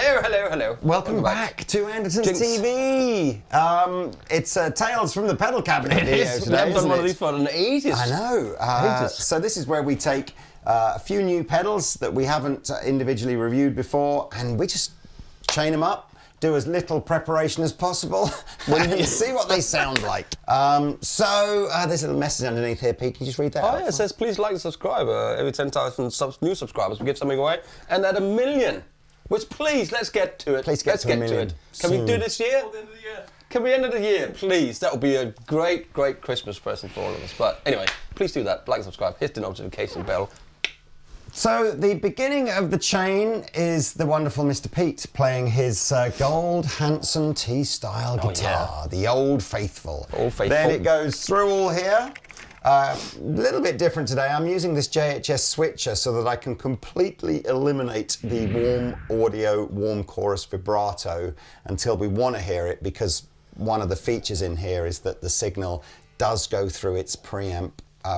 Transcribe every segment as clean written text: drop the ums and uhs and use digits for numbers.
Hello. Welcome back to Andertons TV. It's Tales from the Pedal Cabinet video today. We haven't done one of these for an ages. I know. So this is where we take a few new pedals that we haven't individually reviewed before, and we just chain them up, do as little preparation as possible, and see what they sound like. So there's a little message underneath here, Pete. Can you just read that out? Oh yeah, it says please like and subscribe. Every 10,000 new subscribers we give something away, and at 1 million. Which, please, let's get to it. Let's get to it. Can we do this year? Can we end of the year, please? That would be a great Christmas present for all of us. But anyway, please do that. Like and subscribe. Hit the notification bell. So the beginning of the chain is the wonderful Mr. Pete playing his gold Hanson T-style guitar, the Old Faithful. Then it goes through all here. A little bit different today. I'm using this JHS switcher so that I can completely eliminate the warm audio, warm chorus vibrato until we want to hear it, because one of the features in here is that the signal does go through its preamp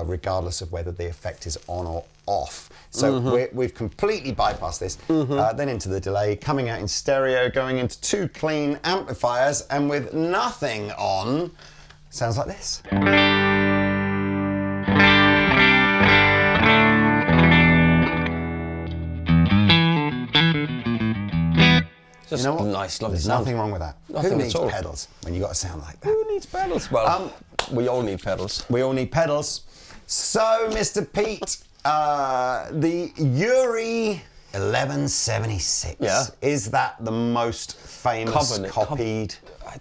regardless of whether the effect is on or off. So we've completely bypassed this. Then into the delay, coming out in stereo, going into 2 clean amplifiers, and with nothing on, sounds like this. Just you know what? Nice, lovely There's sound. Nothing wrong with that. Nothing Who needs at all. pedals when you got a sound like that? Who needs pedals? Well, we all need pedals. We all need pedals. So, Mr. Pete, the Uri 1176. Yeah. Is that the most famous copied I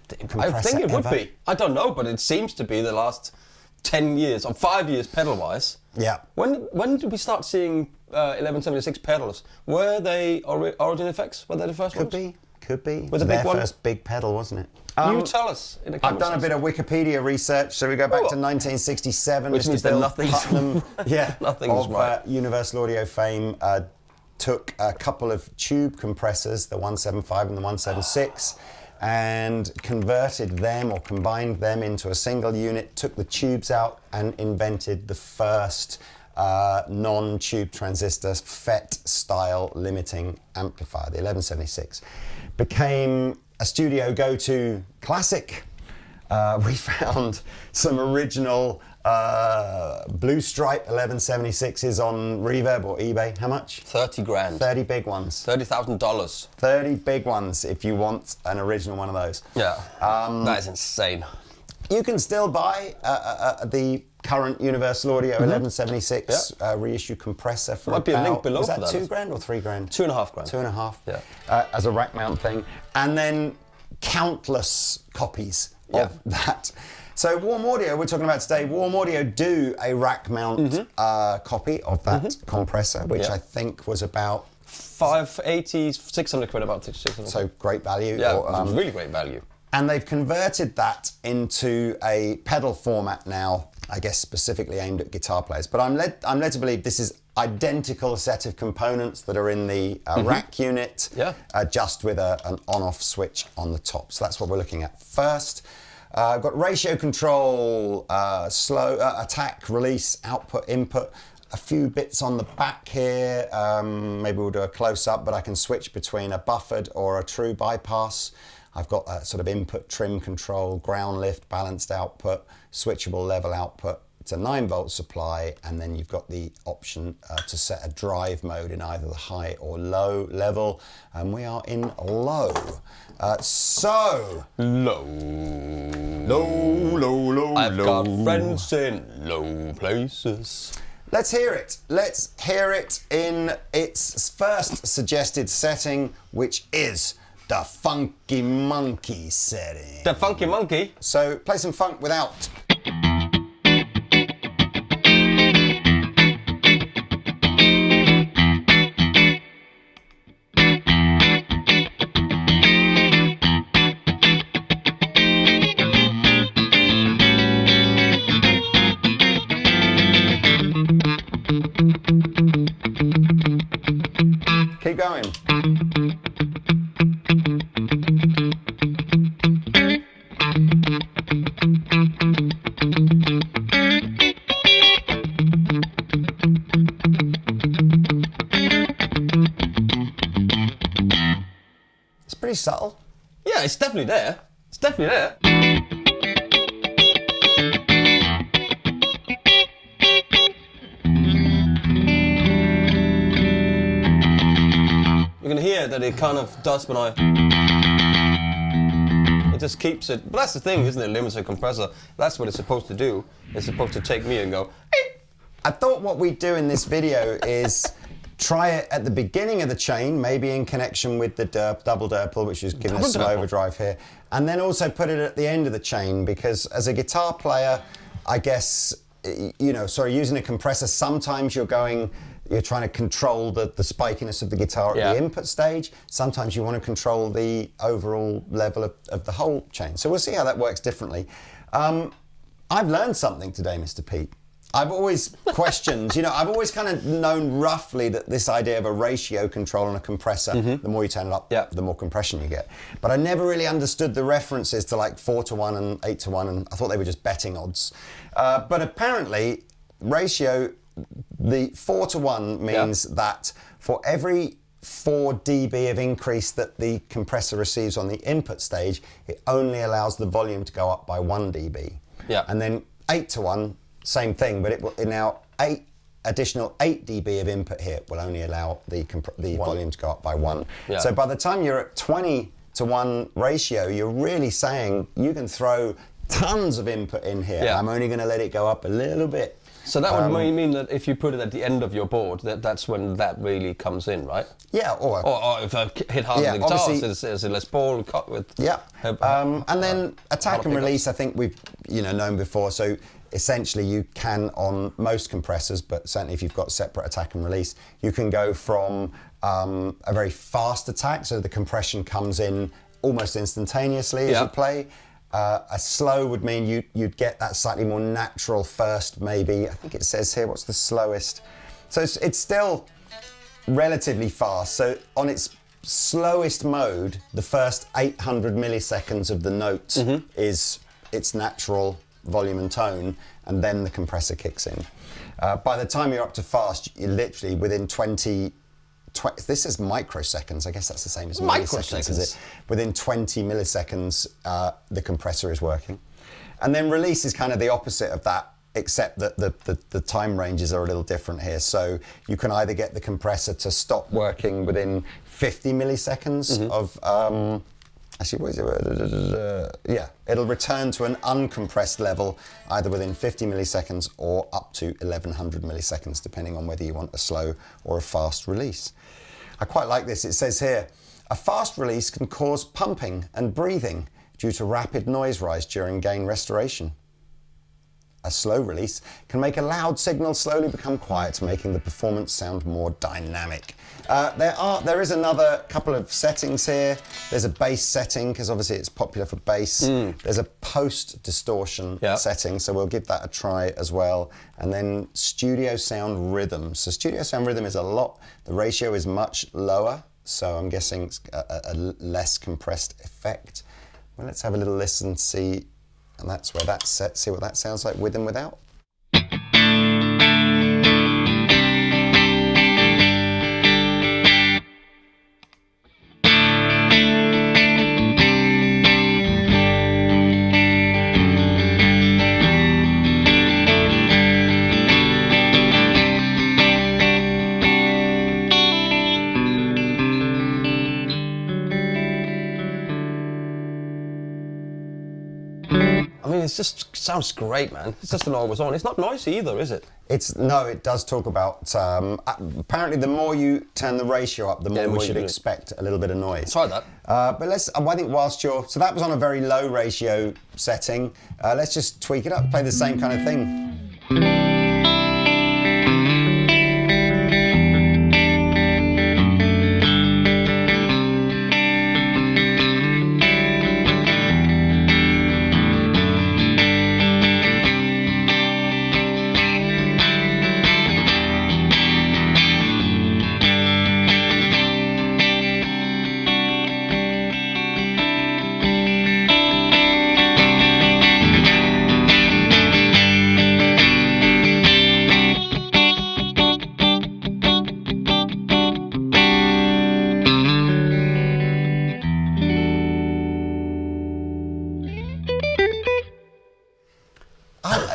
think it would be. I don't know, but it seems to be the last 10 years, or 5 years pedal-wise. Yeah. When did we start seeing 1176 pedals? Were they Origin Effects? Were they the first ones? Could be. Was it the their big one? first big pedal, wasn't it? You tell us in the comments. I've done a bit of Wikipedia research, so we go back to 1967. Which Mr. means that Bill nothing's Putnam, nothing's right. Universal Audio fame, took a couple of tube compressors, the 175 and the 176, and converted them or combined them into a single unit, took the tubes out and invented the first non-tube transistor FET-style limiting amplifier, the 1176. Became a studio go-to classic. We found some original Blue Stripe 1176s on Reverb or eBay. How much? 30 grand. 30 big ones. $30,000. 30 big ones if you want an original one of those. Yeah. That is insane. You can still buy the current Universal Audio 1176 reissue compressor for Might be a link below was for that that. $2 grand or $3 grand? 2.5 grand. 2.5. Yeah. As a rack mount thing, and then countless copies of that. So Warm Audio, we're talking about today. Warm Audio do a rack mount copy of that compressor, which I think was about 580, 600 quid, about 600. so great value. Yeah, or, really great value. And they've converted that into a pedal format now, I guess specifically aimed at guitar players. But I'm led to believe this is identical set of components that are in the rack unit, just with an on-off switch on the top. So that's what we're looking at first. I've got ratio control, slow attack, release, output, input. A few bits on the back here. Maybe we'll do a close-up, but I can switch between a buffered or a true bypass. I've got a sort of input trim control, ground lift, balanced output, switchable level output. It's a 9-volt supply, and then you've got the option to set a drive mode in either the high or low level, and we are in low. Low. I've got friends in low places. Let's hear it. Let's hear it in its first suggested setting, which is the Funky Monkey setting. The Funky Monkey? So play some funk without. Keep going. pretty subtle. Yeah, it's definitely there. It's definitely there. You can hear that it kind of does when it just keeps it. But that's the thing, isn't it? Limiter compressor. That's what it's supposed to do. It's supposed to take me and go. I thought what we'd do in this video is try it at the beginning of the chain, maybe in connection with the Double-Durple, which is giving us some overdrive here, and then also put it at the end of the chain, because as a guitar player, I guess, you know, using a compressor, sometimes you're trying to control the spikiness of the guitar at the input stage. Sometimes you want to control the overall level of the whole chain. So we'll see how that works differently. I've learned something today, Mr. Pete. I've always questioned, you know, I've always kind of known roughly that this idea of a ratio control on a compressor, the more you turn it up, the more compression you get. But I never really understood the references to like 4-to-1 and 8-to-1, and I thought they were just betting odds. But apparently, ratio, the 4-to-1 means that for every 4 dB of increase that the compressor receives on the input stage, it only allows the volume to go up by 1 dB. Yeah. And then 8-to-1, same thing, but it will now additional 8 dB of input here will only allow the volume to go up by 1. Yeah. So by the time you're at 20-to-1 ratio, you're really saying you can throw tons of input in here. Yeah. I'm only going to let it go up a little bit. So that would mean that if you put it at the end of your board, that's when that really comes in, right? Yeah, or if I hit hard on the guitar, there's a Les Paul cut with... Yeah, and then attack and release, I think we've known before. So essentially you can, on most compressors, but certainly if you've got separate attack and release, you can go from a very fast attack, so the compression comes in almost instantaneously as you play. A slow would mean you'd get that slightly more natural first, maybe. I think it says here, what's the slowest? So it's still relatively fast. So on its slowest mode, the first 800 milliseconds of the note is its natural volume and tone, and then the compressor kicks in. By the time you're up to fast, you're literally within 20, this is microseconds, I guess that's the same as milliseconds, is it? Within 20 milliseconds, the compressor is working. And then release is kind of the opposite of that, except that the time ranges are a little different here. So you can either get the compressor to stop working within 50 milliseconds of, actually, what is it? Yeah, it'll return to an uncompressed level either within 50 milliseconds or up to 1100 milliseconds, depending on whether you want a slow or a fast release. I quite like this. It says here, a fast release can cause pumping and breathing due to rapid noise rise during gain restoration. A slow release can make a loud signal slowly become quiet, making the performance sound more dynamic. There is another couple of settings here. There's a bass setting, because obviously it's popular for bass. There's a post distortion setting, so we'll give that a try as well. And then studio sound rhythm. So studio sound rhythm is the ratio is much lower, so I'm guessing it's a less compressed effect. Well, let's have a little listen, see. And that's where that's set. See what that sounds like with and without. It just sounds great, man. It's just an always on. It's not noisy either, is it? No, it does talk about, apparently the more you turn the ratio up, the more we should expect a little bit of noise. Try that. But I think whilst so that was on a very low ratio setting. Let's just tweak it up, play the same kind of thing.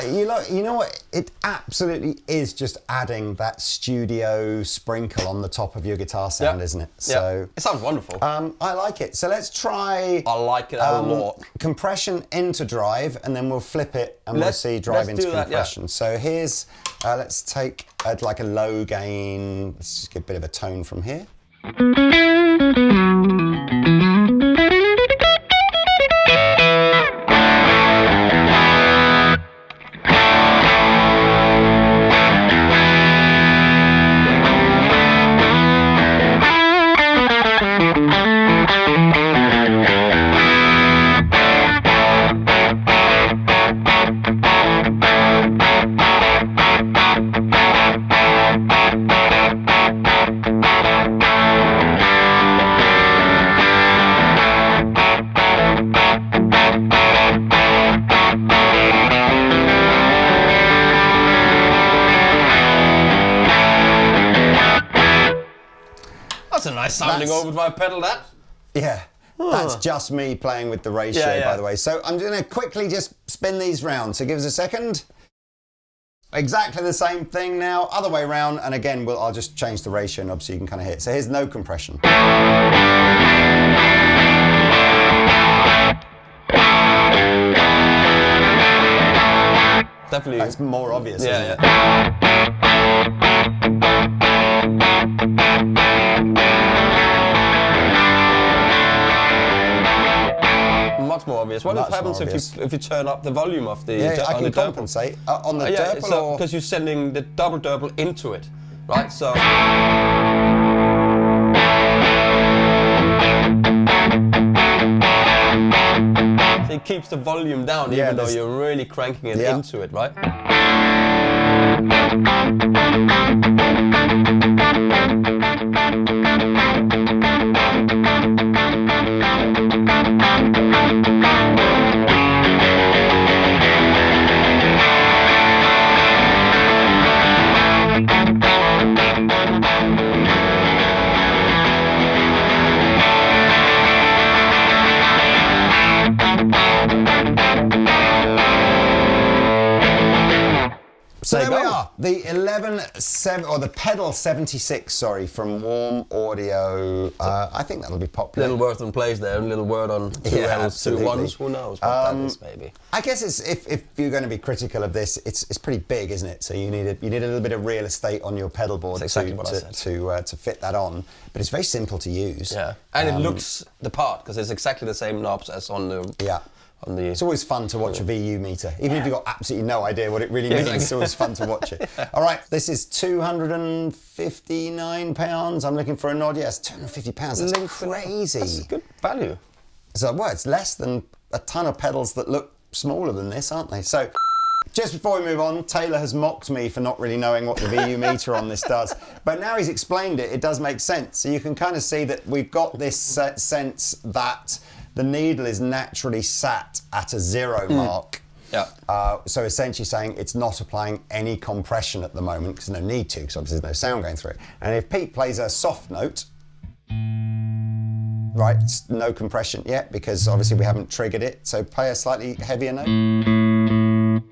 You know what? It absolutely is just adding that studio sprinkle on the top of your guitar sound, isn't it? So it sounds wonderful. I like it. So let's try. I like it a lot. Compression into drive, and then we'll flip it, and we'll see drive into compression. So here's. Let's take like a low gain. Let's just get a bit of a tone from here. That's a nice sounding overdrive pedal, that. Yeah, that's just me playing with the ratio, by the way. So I'm going to quickly just spin these round. So give us a second. Exactly the same thing now, other way round, and again, I'll just change the ratio knob so you can kind of hear it. So here's no compression. Definitely. That's more obvious, isn't it? Much more obvious. What happens if you turn up the volume of the I can compensate on the Durple, because you're sending the Double-Durple into it, right? So it keeps the volume down, even though you're really cranking it into it, right? So there we are, the 11.7 or the pedal 76, sorry, from Warm Audio. I think that'll be popular. Little word on plays there, a little word on two L's, 2 1s. Who knows what that is, maybe. I guess it's if you're going to be critical of this, it's pretty big, isn't it? So you need a little bit of real estate on your pedal board to fit that on. But it's very simple to use. Yeah, and it looks the part because it's exactly the same knobs as on the. It's always fun to watch a VU meter, even if you've got absolutely no idea what it really means. It's always fun to watch it. All right, this is £259. I'm looking for a nod. Yes, £250. That's crazy. That's good value. So, it's less than a ton of pedals that look smaller than this, aren't they? So, just before we move on, Taylor has mocked me for not really knowing what the VU meter on this does. But now he's explained it, it does make sense. So you can kind of see that we've got this sense that the needle is naturally sat at a 0 mark. Yeah. So essentially saying it's not applying any compression at the moment because there's no need to, because obviously there's no sound going through it. And if Pete plays a soft note, right, it's no compression yet because obviously we haven't triggered it. So play a slightly heavier note.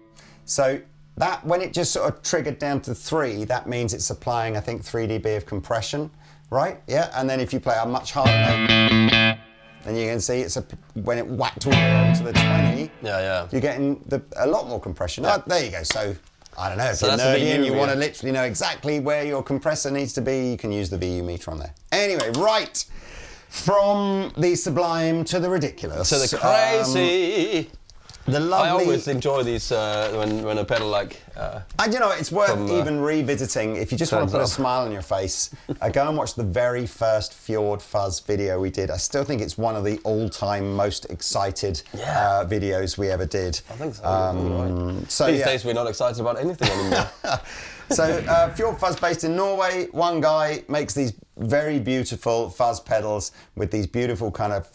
So that, when it just sort of triggered down to 3, that means it's applying, I think, 3 dB of compression, right? Yeah, and then if you play a much harder note, and you can see when it whacked all the way to the 20, you're getting a lot more compression. Yeah. There you go. So, I don't know, if you're nerdy and you want to literally know exactly where your compressor needs to be, you can use the VU meter on there. Anyway, right. From the sublime to the ridiculous. To the crazy. The lovely. I always enjoy these when a pedal like. And you know, it's worth even revisiting if you just want to put a smile on your face. Go and watch the very first Fjord Fuzz video we did. I still think it's one of the all-time most excited videos we ever did. I think so. Right. So these days we're not excited about anything anymore. So Fjord Fuzz, based in Norway. One guy makes these very beautiful fuzz pedals with these beautiful kind of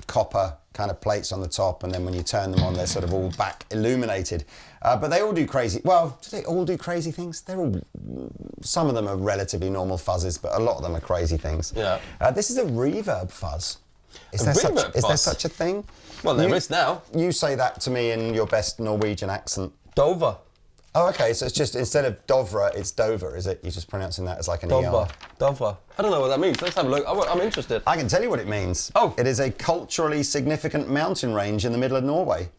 copper kind of plates on the top, and then when you turn them on, they're sort of all back illuminated. But they all do crazy. Well, do they all do crazy things? Some of them are relatively normal fuzzes, but a lot of them are crazy things. Yeah. This is a reverb fuzz. Is there such a thing? Well, there is now. You say that to me in your best Norwegian accent Dovre. Oh, okay, so it's just, instead of Dovre, it's Dover, is it? You're just pronouncing that as like an Dovre. ER. Dovre. I don't know what that means. Let's have a look. I'm interested. I can tell you what it means. Oh. It is a culturally significant mountain range in the middle of Norway.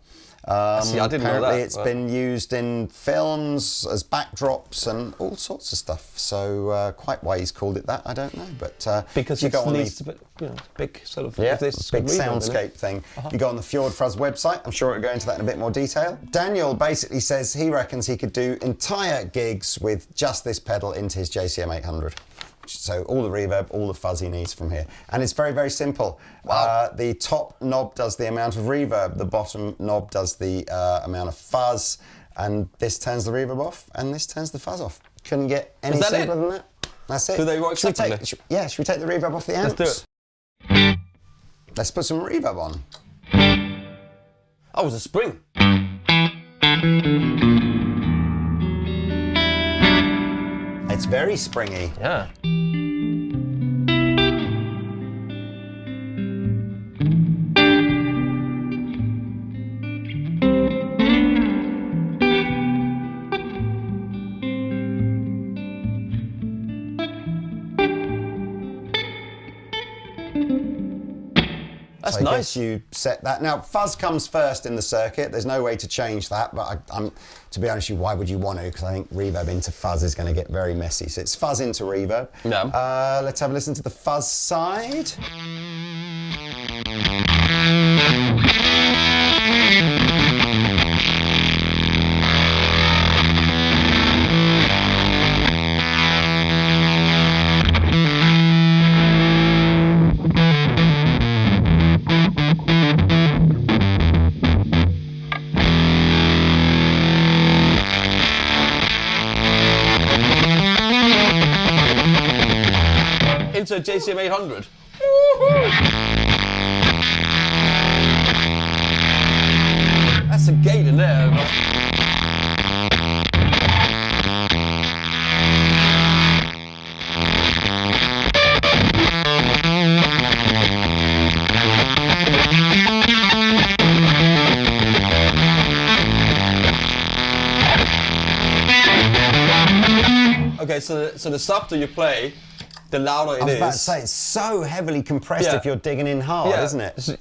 See, I didn't know that. Apparently it's been used in films as backdrops and all sorts of stuff. So quite why he's called it that, I don't know. But because you it go on needs the, big sort of big reverb, soundscape thing. You go on the Fjord Fuzz website. I'm sure it'll go into that in a bit more detail. Daniel basically says he reckons he could do entire gigs with just this pedal into his JCM 800. So all the reverb, all the fuzz he needs from here. And it's very, very simple. Wow. The top knob does the amount of reverb, the bottom knob does the amount of fuzz, and this turns the reverb off, and this turns the fuzz off. Couldn't get any simpler than that. That's it. Do they work separately? Should we take the reverb off the amps? Let's do it. Let's put some reverb on. Oh, it was a spring. It's very springy. Yeah. That's So I nice. guess you set that. Now, fuzz comes first in the circuit. There's no way to change that, but I'm to be honest with you, why would you want to? Because I think reverb into fuzz is going to get very messy. So it's fuzz into reverb. Yeah. Let's have a listen to the fuzz side. Into a JCM 800. That's a gate in there. Okay, so the softer you play, the louder it is. I was about to say, it's so heavily compressed if you're digging in hard, isn't it?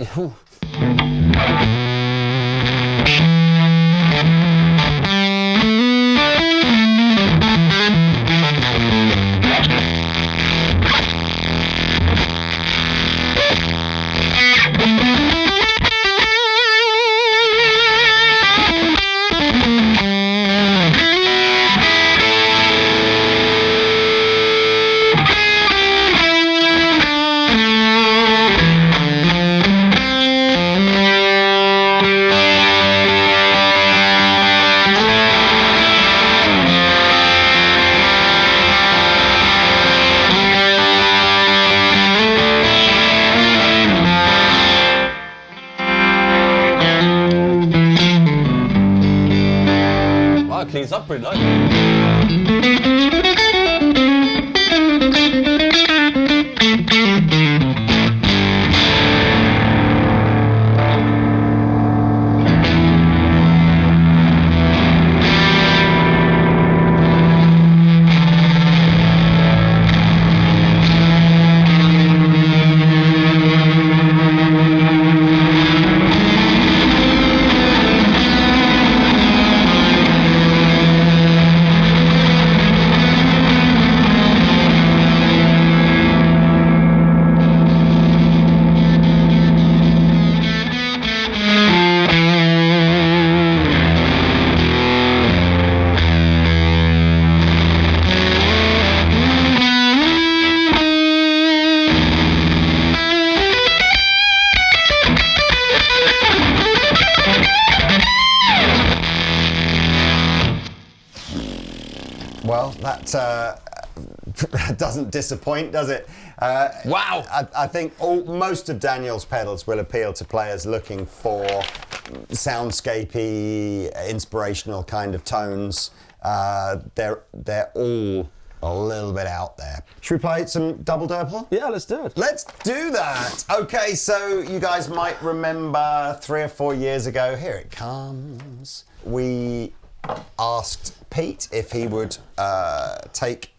It cleans up pretty nice. Well, that doesn't disappoint, does it? Wow! I think most of Daniel's pedals will appeal to players looking for soundscapey, inspirational kind of tones. They're all a little bit out there. Should we play some Double-Durple? Yeah, let's do it. Let's do that. Okay, so you guys might remember 3 or 4 years ago, here it comes, we asked Pete if he would take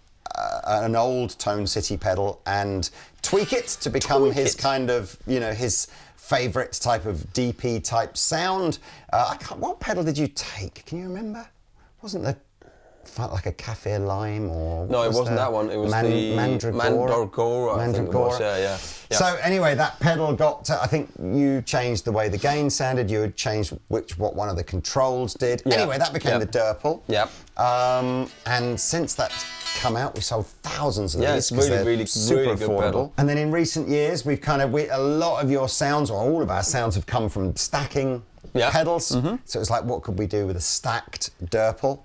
an old Tone City pedal and tweak it to become his kind of, his favourite type of DP type sound. What pedal did you take? Can you remember? Wasn't there like a Cafe Lime or... No, it wasn't that one. It was the Mandragora. I think it was. Yeah. So anyway, that pedal got... I think you changed the way the gain sounded. You had changed what one of the controls did. Yeah. Anyway, that became the Durple. Yeah. And since that's come out, we sold thousands of these. Yeah, it's really super good affordable. pedal. And then in recent years, we've a lot of your sounds, or all of our sounds, have come from stacking pedals. Mm-hmm. So it's like, what could we do with a stacked Durple?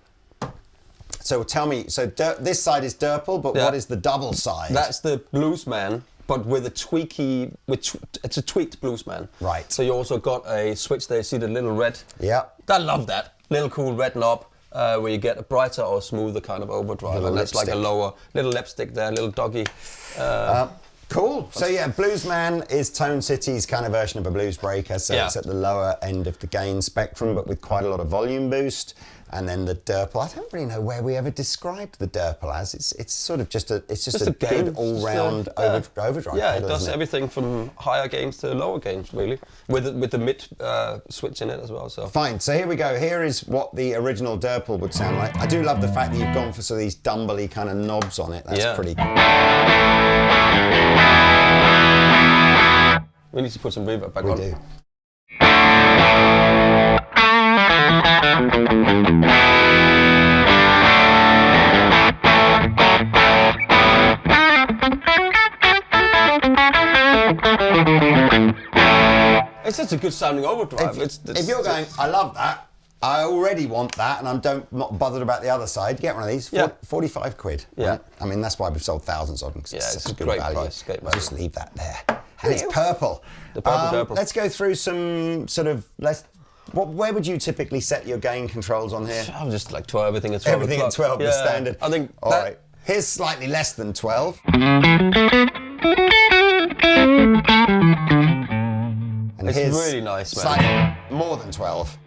So tell me, this side is Durple, but what is the double side? That's the Bluesman, but with a tweaky, it's a tweaked Bluesman. Right. So you also got a switch there, see the little red? Yeah. I love that. Little cool red knob, where you get a brighter or smoother kind of overdrive. And that's like a lower, little lipstick there, little doggy. Cool. So yeah, Bluesman is Tone City's kind of version of a blues breaker. So it's at the lower end of the gain spectrum, but with quite a lot of volume boost. And then the Durple, I don't really know where we ever described the Durple as. It's sort of just a good all-round overdrive. Yeah, pedal, it does everything from higher gains to lower gains, really, with the mid switch in it as well. So fine. So here we go. Here is what the original Durple would sound like. I do love the fact that you've gone for these dumbly kind of knobs on it. That's pretty cool. We need to put some reverb back on. We do. It's just a good sounding overdrive. If you're going, I love that, I already want that, and I'm not bothered about the other side, get one of these, 45 quid. Yeah. Right? I mean, that's why we've sold thousands of them, because it's such a good great value. price, great value. Just leave that there. And it's purple. The purple. Let's go through some sort of, where would you typically set your gain controls on here? I'm just like 12, everything at 12 Everything at 12, the standard. I think all right. Here's slightly less than 12. And it's really nice, man. Slightly more than 12.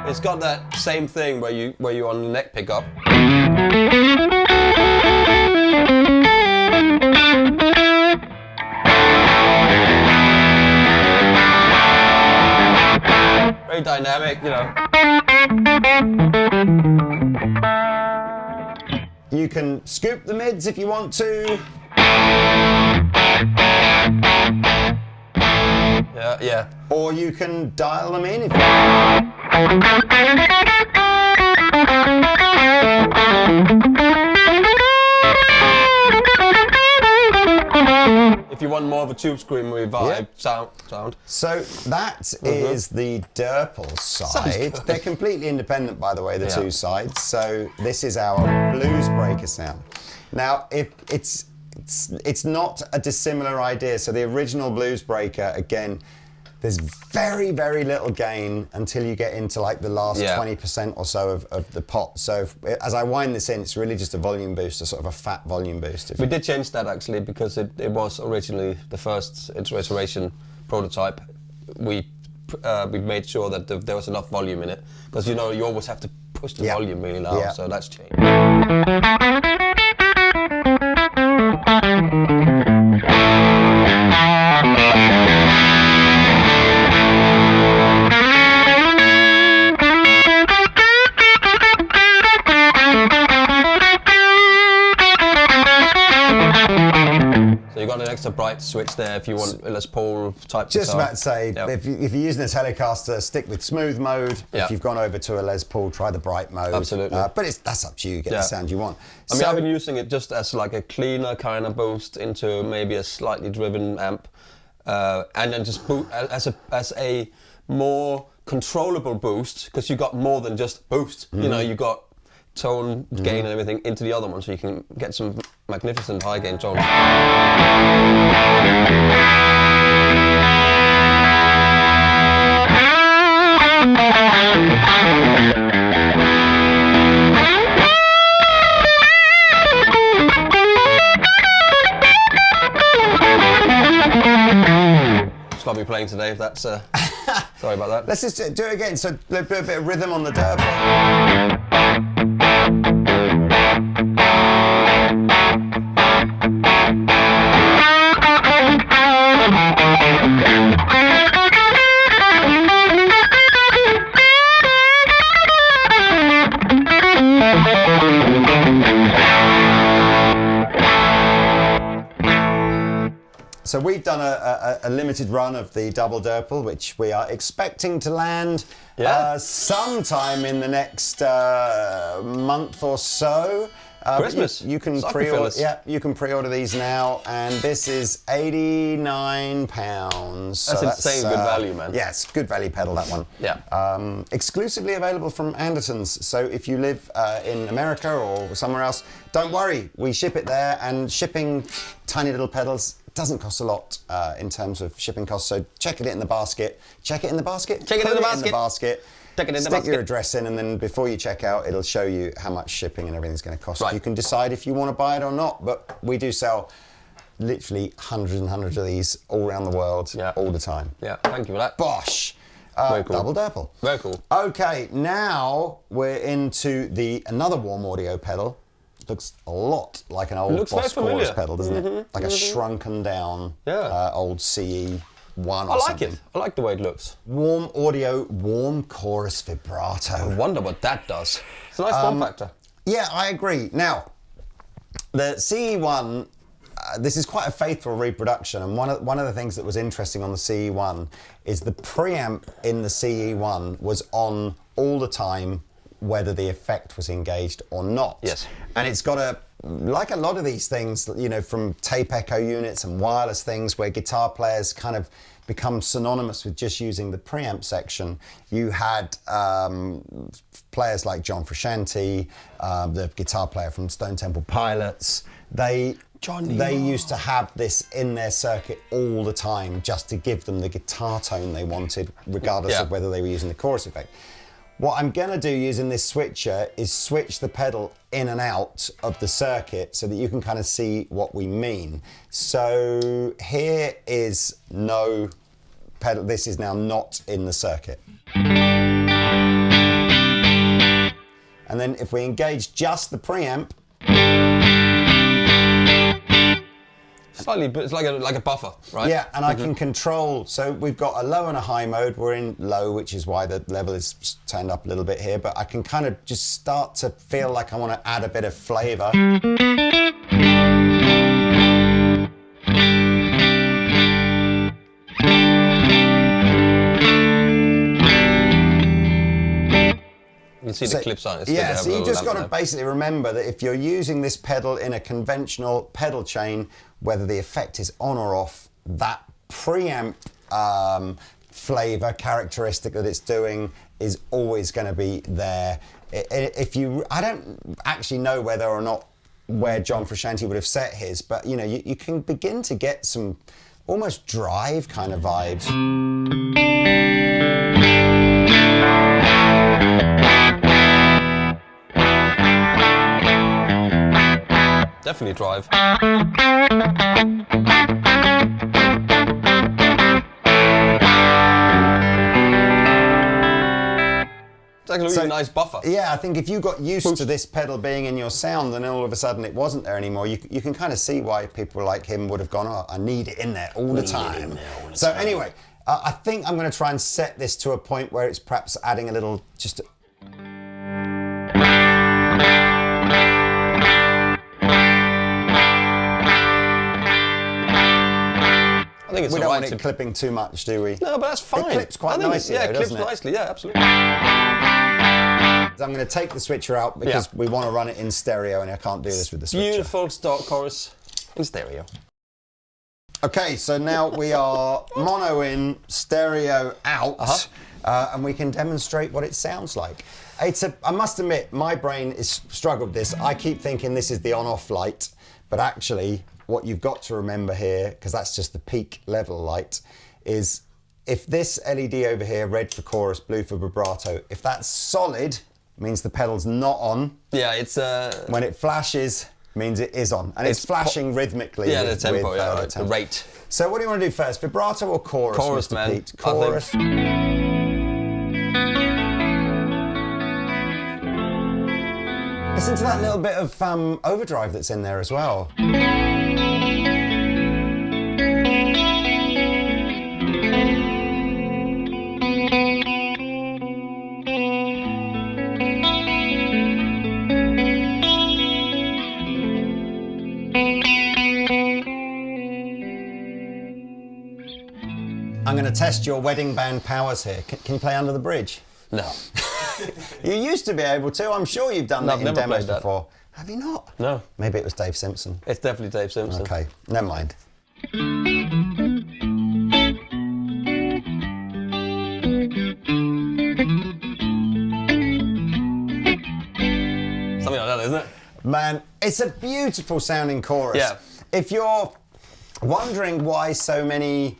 It's got that same thing where you're on the neck pickup. Very dynamic, You can scoop the mids if you want to. Yeah. Or you can dial them in if If you want more of a tube scream revive sound. So that is the Durple side. They're completely independent, by the way, the two sides. So this is our blues breaker sound. Now, if it's not a dissimilar idea. So the original blues breaker, again, there's very, very little gain until you get into like the last 20% or so of the pot. So as I wind this in, it's really just a volume boost, a sort of a fat volume boost. We did change that actually, because it was originally the first iteration prototype. We made sure that there was enough volume in it, because you always have to push the volume really loud. So that's changed. So you got an extra bright switch there if you want a Les Paul type guitar. Just about to say, if you're using a Telecaster, stick with smooth mode. If you've gone over to a Les Paul, try the bright mode. Absolutely. But that's up to you. Get the sound you want. I mean, I've been using it just as like a cleaner kind of boost into maybe a slightly driven amp, and then just as a more controllable boost, because you got more than just boost. You got tone gain and everything into the other one, so you can get some magnificent high gain tones. I'll be playing today. If that's sorry about that. Let's just do it again. So a bit of rhythm on the Durple. So we've done a limited run of the Double-Durple, which we are expecting to land sometime in the next month or so. Christmas. You can pre-order. Yeah, you can pre-order these now, and this is £89. That's insane good value, man. Yeah, it's good value pedal, that one. Yeah. Exclusively available from Andertons. So if you live in America or somewhere else, don't worry, we ship it there, and shipping tiny little pedals doesn't cost a lot in terms of shipping costs. So check it in the basket. Check it in the basket. Check it in the basket. Stick your address in, and then before you check out, it'll show you how much shipping and everything's going to cost. Right. You can decide if you want to buy it or not, but we do sell literally hundreds and hundreds of these all around the world, all the time. Yeah, thank you for that. Bosh! Very cool. Double-Durple. Very cool. Okay, now we're into another warm audio pedal. Looks a lot like an old Boss Chorus pedal, doesn't it? Like a shrunken down old CE1 or something. I like the way it looks. Warm audio, warm chorus vibrato. I wonder what that does. It's a nice form factor. Yeah, I agree. Now, the CE1, this is quite a faithful reproduction, and one of the things that was interesting on the CE1 is the preamp in the CE1 was on all the time, whether the effect was engaged or not. Yes. And it's got like a lot of these things, you know, from tape echo units and wireless things where guitar players kind of become synonymous with just using the preamp section. You had players like John Frusciante, the guitar player from Stone Temple Pilots. They used to have this in their circuit all the time just to give them the guitar tone they wanted, regardless of whether they were using the chorus effect. What I'm going to do using this switcher is switch the pedal in and out of the circuit so that you can kind of see what we mean. So here is no pedal. This is now not in the circuit. And then if we engage just the preamp, Slightly, but it's like a buffer, right? Yeah, and I can control, so we've got a low and a high mode. We're in low, which is why the level is turned up a little bit here, but I can kind of just start to feel like I want to add a bit of flavour. You can see the clips on it. Yeah, so you just got to basically remember that if you're using this pedal in a conventional pedal chain, whether the effect is on or off, that preamp flavour characteristic that it's doing is always going to be there. I don't actually know whether or not where John Frusciante would have set his, but you know, you can begin to get some almost drive kind of vibes. Definitely drive. It's like a really nice buffer. Yeah, I think if you got used to this pedal being in your sound and then all of a sudden it wasn't there anymore, you can kind of see why people like him would have gone, oh, I need it in there all the time. So anyway, I think I'm going to try and set this to a point where it's perhaps adding a little, just I think it's we don't want it clipping too much, do we? No, but that's fine. It clips quite nicely, it clips doesn't it? nicely, yeah, absolutely. I'm going to take the switcher out because we want to run it in stereo and I can't do this with the switcher. Beautiful stock chorus in stereo. Okay, so now we are mono in, stereo out, and we can demonstrate what it sounds like. I must admit, my brain is struggled with this. I keep thinking this is the on-off light, but actually what you've got to remember here, because that's just the peak level light, is if this LED over here, red for chorus, blue for vibrato, if that's solid, means the pedal's not on. Yeah, it's When it flashes, means it is on. And it's flashing rhythmically. Yeah, with, the tempo, with, the rate. So what do you want to do first, vibrato or chorus, Chorus, Mr. man. Pete? Chorus. Listen to that little bit of overdrive that's in there as well. I'm going to test your wedding band powers here. Can you play Under the Bridge? No. You used to be able to. I'm sure you've done that in demos before. Have you not? No. Maybe it was Dave Simpson. It's definitely Dave Simpson. Okay, never mind. Something like that, isn't it? Man, it's a beautiful sounding chorus. Yeah. If you're wondering why so many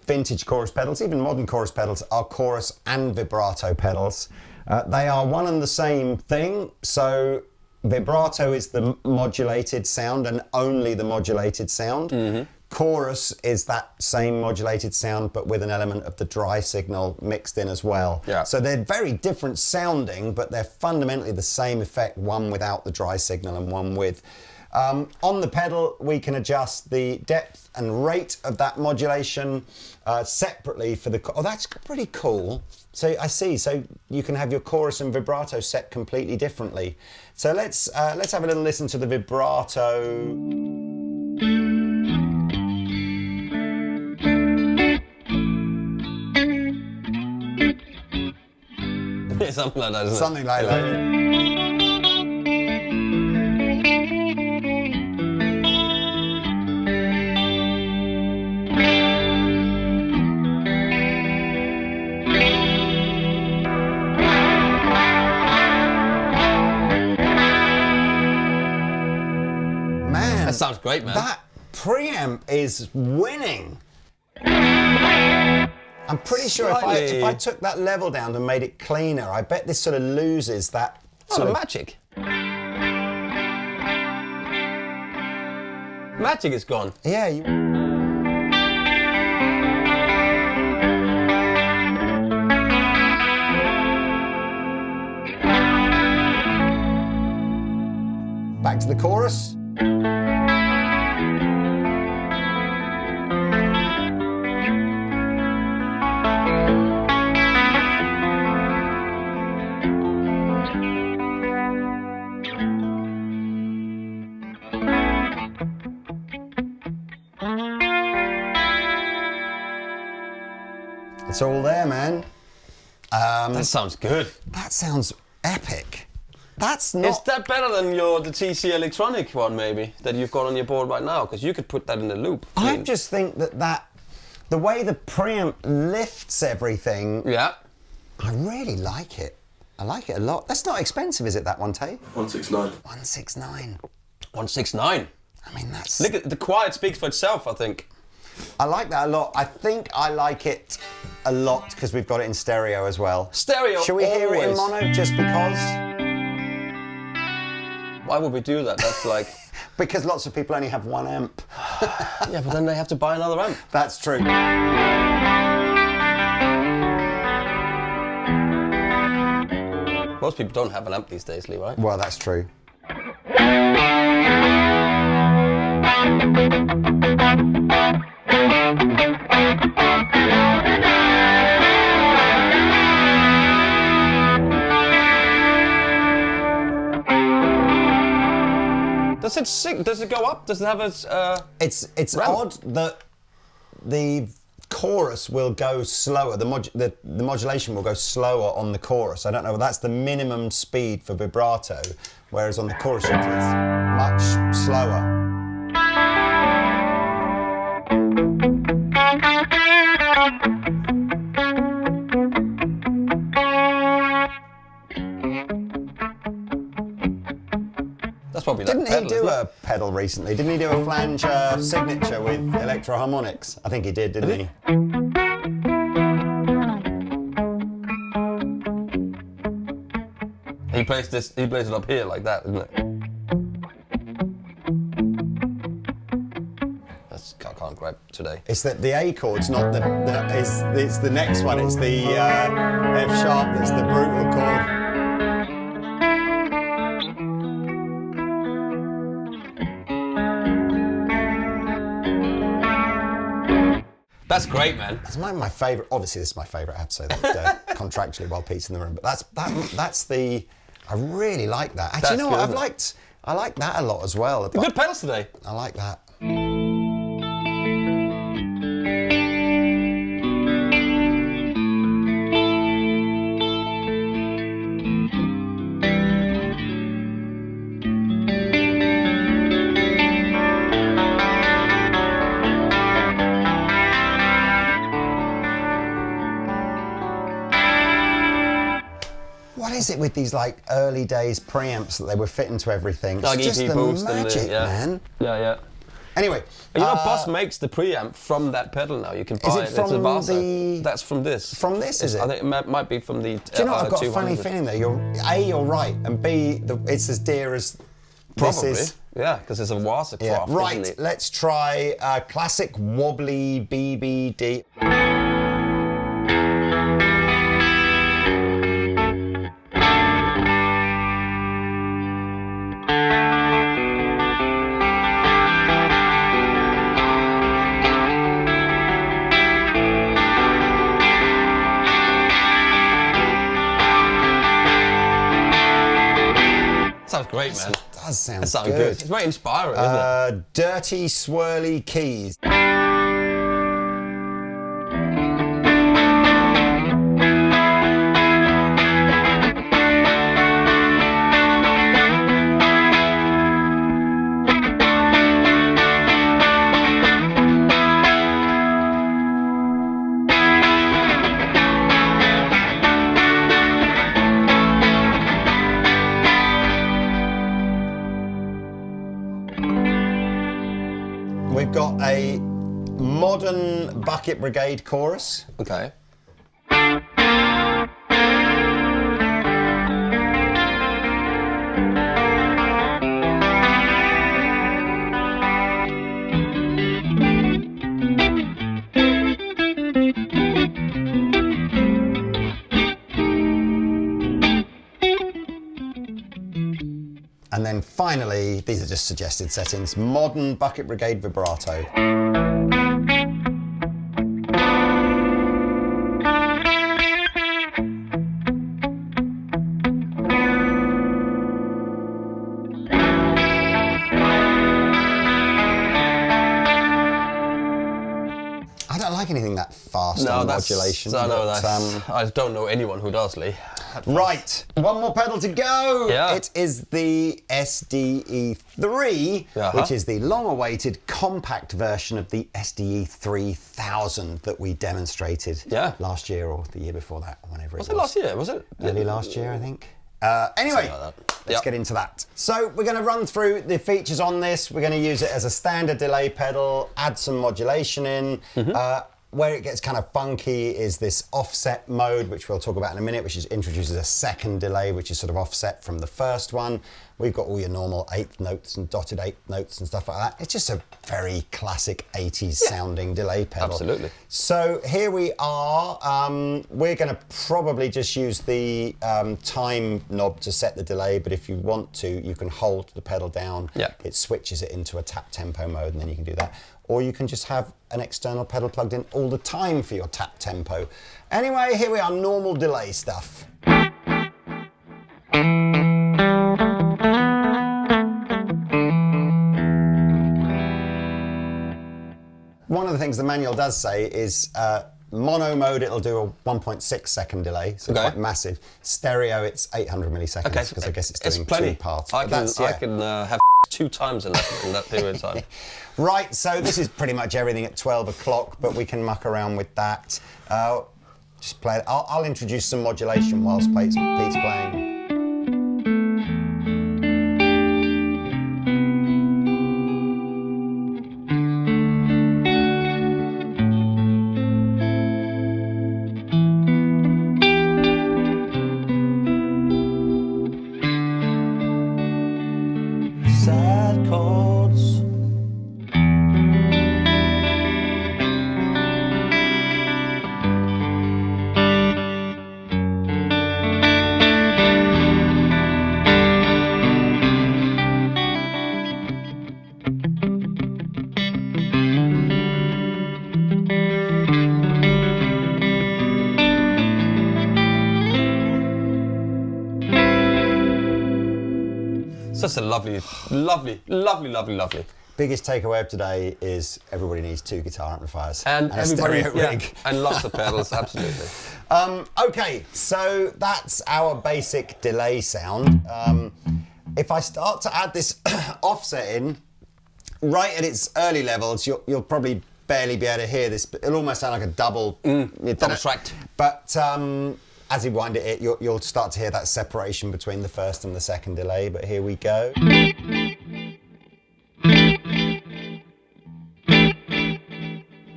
vintage chorus pedals, even modern chorus pedals, are chorus and vibrato pedals, they are one and the same thing. So vibrato is the modulated sound and only the modulated sound. Mm-hmm. Chorus is that same modulated sound but with an element of the dry signal mixed in as well. Yeah. So they're very different sounding, but they're fundamentally the same effect, one without the dry signal and one with. On the pedal, we can adjust the depth and rate of that modulation separately for the... Oh, that's pretty cool. So I see. So you can have your chorus and vibrato set completely differently. So let's have a little listen to the vibrato. Something like that, isn't it? Something like that. Man, That sounds great, man. that preamp is winning. I'm pretty sure if I took that level down and made it cleaner, I bet this sort of loses that sort of magic. Magic is gone. Yeah. Back to the chorus. It's all there, man. That sounds good. That sounds epic. That's not... Is that better than the TC electronic one, maybe, that you've got on your board right now? Because you could put that in the loop. I just think that the way the preamp lifts everything... Yeah. I really like it. I like it a lot. That's not expensive, is it, that one, Tay? 169. 169. 169? I mean, that's... Look, the quiet speaks for itself, I think. I like that a lot. I think I like it a lot because we've got it in stereo as well. Stereo, Should we hear it in always. mono just because? Why would we do that? That's like... Because lots of people only have one amp. Yeah, but then they have to buy another amp. That's true. Most people don't have an amp these days, Lee, right? Well, that's true. Does it sing? Does it go up? Does it have a? It's ramp? odd that the chorus will go slower. The modulation will go slower on the chorus. I don't know. That's the minimum speed for vibrato, whereas on the chorus it is much slower. That's probably Didn't that pedal, he do a pedal recently? Didn't he do a flange signature with electro-harmonics? I think he did, didn't he? He plays this. He plays it up here like that, isn't it? I can't grab today. It's that the A chord's not it's the next one. It's the F sharp that's the brutal chord. That's great, man. It's my favourite. Obviously, this is my favourite. I have to say that contractually while Pete's in the room. But that's the. I really like that. Actually, you know what? I like that a lot as well. Good pedals today. I like that. What is it with these like early days preamps that they were fitting to everything? It's like just EP the boost magic, and man. Yeah. Anyway, you know, Boss makes the preamp from that pedal now. You can buy it from it's a Vasa. the? That's from this. From this, is it? I think it might be from the. Do you know? I've got a funny feeling there. You're right, and B, it's as dear as Probably. this is. Yeah, because it's a Vasa craft. Right. Isn't it? Let's try a classic wobbly BBD. Sounds great, man. It does sound good. It's very inspiring, isn't it? Dirty, swirly keys. We've got a modern Bucket Brigade chorus. Okay. And then finally, these are just suggested settings, modern Bucket Brigade vibrato. I don't like anything that fast on modulation. I know that. I don't know anyone who does, Lee. Right, one more pedal to go. Yeah. It is the SDE-3, which is the long-awaited compact version of the SDE-3000 that we demonstrated last year or the year before that, whenever it was. Was it last year? Was it? Early last year, I think. Anyway, let's get into that. So we're going to run through the features on this. We're going to use it as a standard delay pedal, add some modulation in. Where it gets kind of funky is this offset mode, which we'll talk about in a minute, which introduces a second delay, which is sort of offset from the first one. We've got all your normal eighth notes and dotted eighth notes and stuff like that. It's just a very classic 80s sounding delay pedal. Absolutely. So here we are. We're going to probably just use the time knob to set the delay, but if you want to, you can hold the pedal down. It switches it into a tap tempo mode, and then you can do that. Or you can just have an external pedal plugged in all the time for your tap tempo. Anyway, here we are, normal delay stuff. One of the things the manual does say is mono mode, it'll do a 1.6 second delay, so quite massive. Stereo, it's 800 milliseconds, because I guess it's doing plenty. 2 parts. I can have 2 times in that period of time. Right, so this is pretty much everything at 12 o'clock, but we can muck around with that. Just play it. I'll introduce some modulation whilst Pete's playing. Sad chords. It's just a lovely, lovely, lovely, lovely, lovely. Biggest takeaway of today is everybody needs 2 guitar amplifiers And a stereo rig. And lots of pedals, absolutely. Okay, so that's our basic delay sound. If I start to add this offset in, right at its early levels, you'll probably barely be able to hear this, but it'll almost sound like a double tracked. But as you wind it, you'll start to hear that separation between the first and the second delay, but here we go.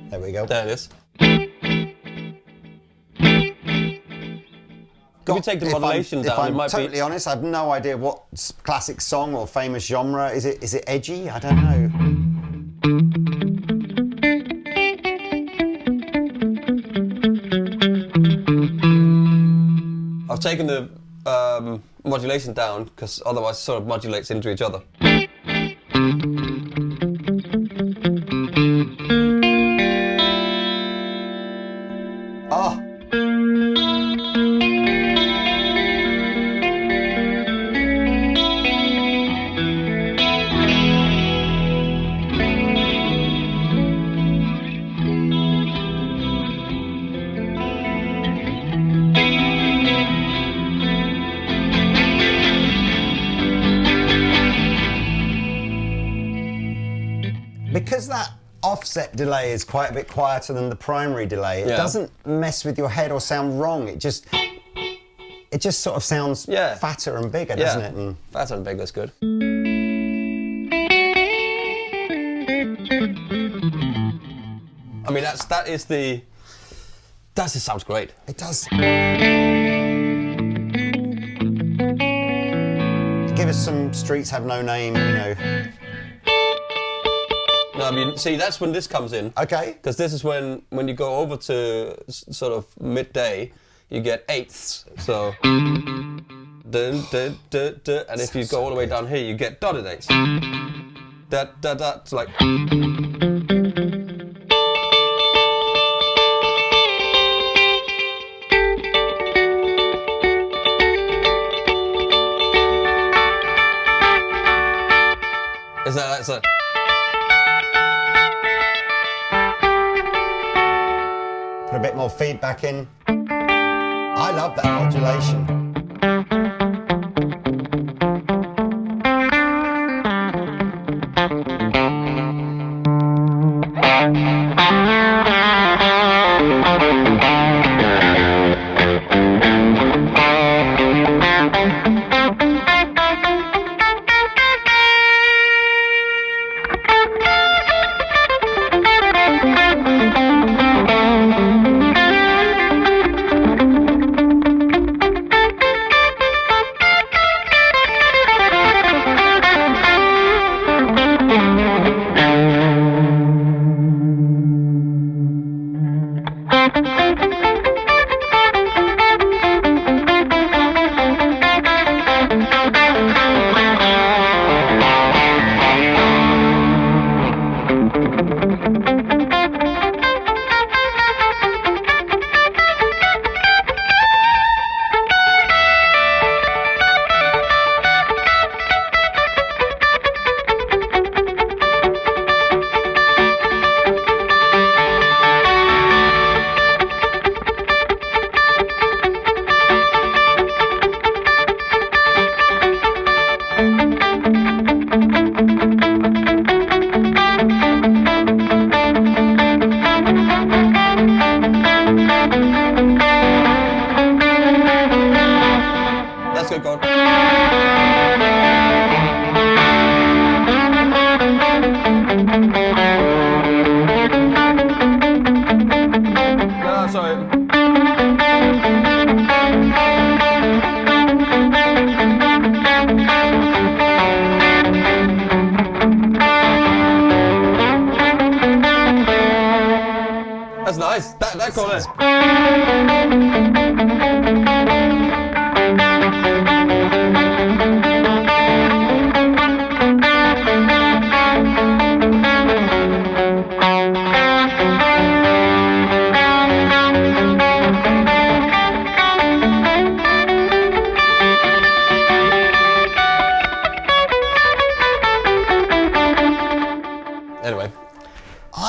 There we go. There it is. Could we take the modulation down? If I'm it might totally be... honest, I have no idea what classic song or famous genre. Is it edgy? I don't know. I've taken the modulation down because otherwise it sort of modulates into each other. Oh. Because that offset delay is quite a bit quieter than the primary delay, it doesn't mess with your head or sound wrong. It just sort of sounds fatter and bigger, doesn't it? And fatter and bigger is good. I mean, that just sounds great. It does. Give us some Streets Have No Name, you know. No, I mean, see, that's when this comes in. Okay. Because this is when you go over to sort of midday, you get eighths. So, dun, dun, dun, dun, and if you go all the way down here, you get dotted eighths. It's like. It's a. Put a bit more feedback in. I love that modulation. That's nice. That got it.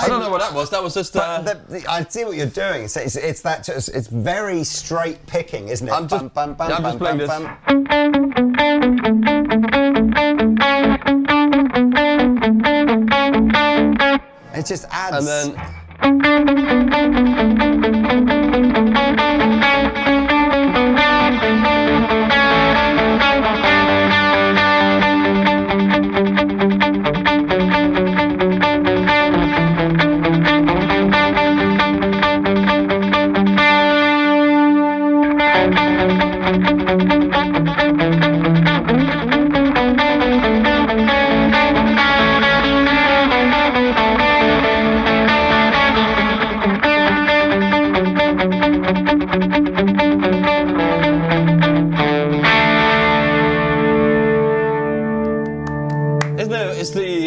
I don't know what that was. That was just. I see what you're doing. It's that. It's very straight picking, isn't it? I'm just playing this. It just adds. And then.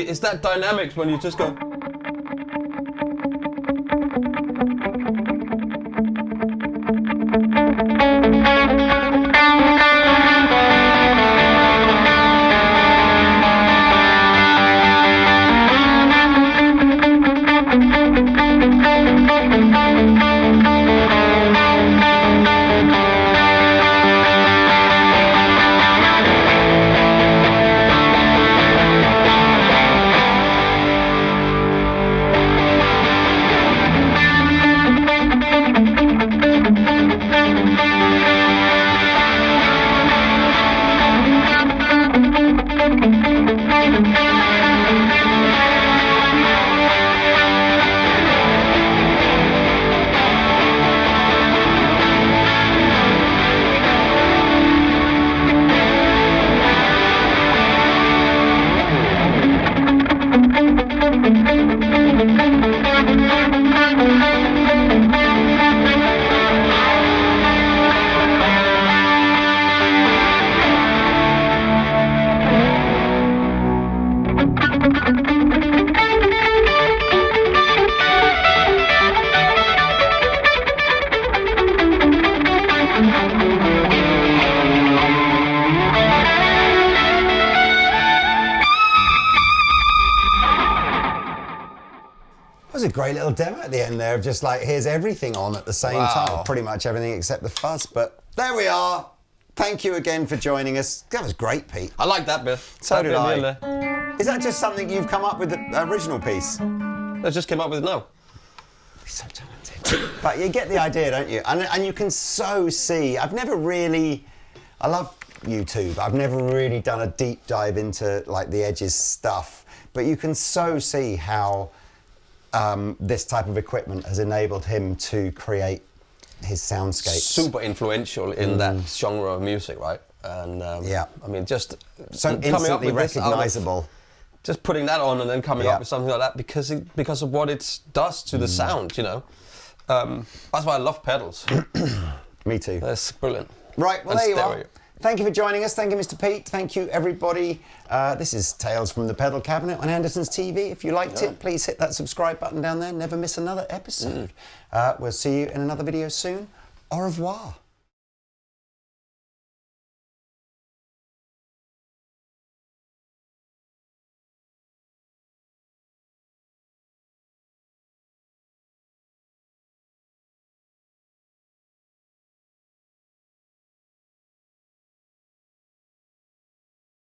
Is that dynamics when you just go. That was a great little demo at the end there of just like, here's everything on at the same time. Pretty much everything except the fuzz. But there we are. Thank you again for joining us. That was great, Pete. I like that bit. So did I. Is that just something you've come up with, the original piece? I just came up with it now. He's so talented. But you get the idea, don't you? And you can so see, I've never really, I love YouTube, I've never really done a deep dive into like the Edge's stuff, but you can so see how this type of equipment has enabled him to create his soundscapes. Super influential in that genre of music, right? And yeah, I mean, just so coming up instantly with recognizable. Just putting that on and then coming up with something like that because of what it does to the sound, you know. That's why I love pedals. Me too. That's brilliant. Right, well, there you are. Thank you for joining us. Thank you, Mr. Pete. Thank you, everybody. This is Tales from the Pedal Cabinet on Andertons TV. If you liked it, please hit that subscribe button down there. Never miss another episode. We'll see you in another video soon. Au revoir.